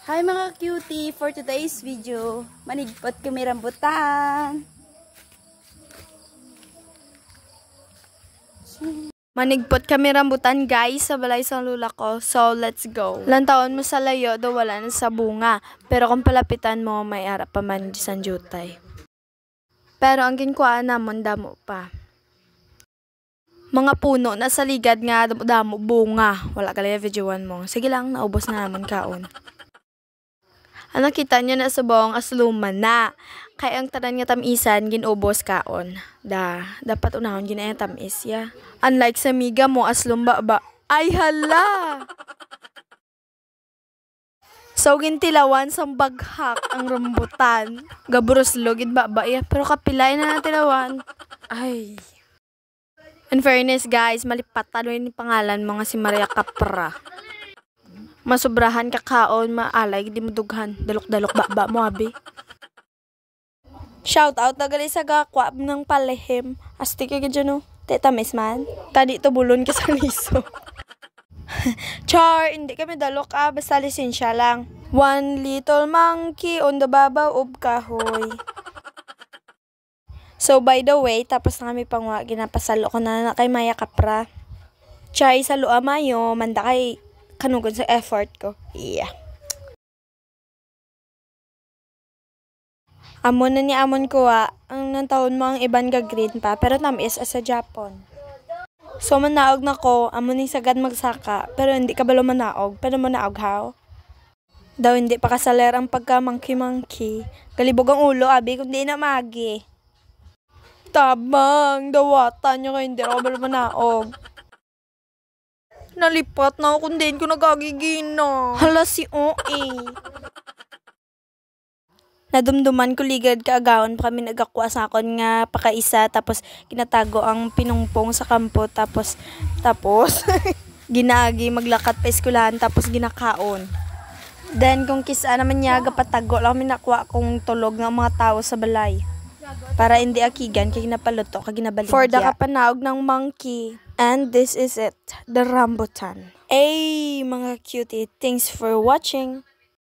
Hi mga cutie! For today's video, manigpot kami rambutan. Manigpot kami rambutan guys sa balay sa lula ko. So let's go. Lantaon mo sa layo daw wala na sa bunga. Pero kung palapitan mo may arap pa man di san jutay. Pero ang ginkuhaan namon damo pa. Mga puno na sa ligad nga damo bunga. Wala kalaya videoan mo. Sige lang, naubos na naman kaon. Ano kita nyo na sa buong asluman na. Kaya ang tanan nga tamisan, ginubos kaon. Dapat unahon ginaya tamis ya. Unlike sa miga mo, aslum ba. Ay hala! So gintilawan sa baghak ang rambutan. Gaburos logid ba ya. Pero kapilay na natilawan. Ay. In fairness guys, malipatan yung pangalan mga si Maria Capra. Masubrahan kakaon, maalay, di mo dughan. Dalok-dalok ba mo, abi. Shout out na gali sa gakwap ng palihim. Asti ka dyan, no? Teta miss man. Tadi to bulon ka sa liso. Char, hindi kami dalok, basta lisensya lang. One little monkey on the babaw of kahoy. So, by the way, tapos na kami pangwa, ginapasalo ko na kay Maya Capra. Chay, sa lua mayo, manda kay kanugod sa effort ko. Yeah. Amon na ni amon ko ang nantawon mo ang iban ga green pa, pero tamis sa Japon. So manaog na ko, amon ni sagad magsaka, pero hindi ka balo manaog, pero manaog how? Daw hindi pa kasaler ang pagka monkey. Galibog ang ulo, abi, kundi na magi. Tabang, dawatan nyo kayo, hindi ako balo manaog. Nalipat na ako kung din ko nagagigina. Hala si OA. Nadumduman ko ligad kaagawon pa kami nagakwa sa akon nga pakaisa tapos ginatago ang pinungpong sa kampo tapos ginagi maglakat pa eskulahan tapos ginakaon. Then kung kisa naman niya gapatago lang kami nakuha kong tulog ng mga tao sa balay. Para hindi akigan kay ginapaluto kag ginabaligya. For the kapanaog ng monkey. And this is it, the rambutan. Ay, mga cutie, thanks for watching.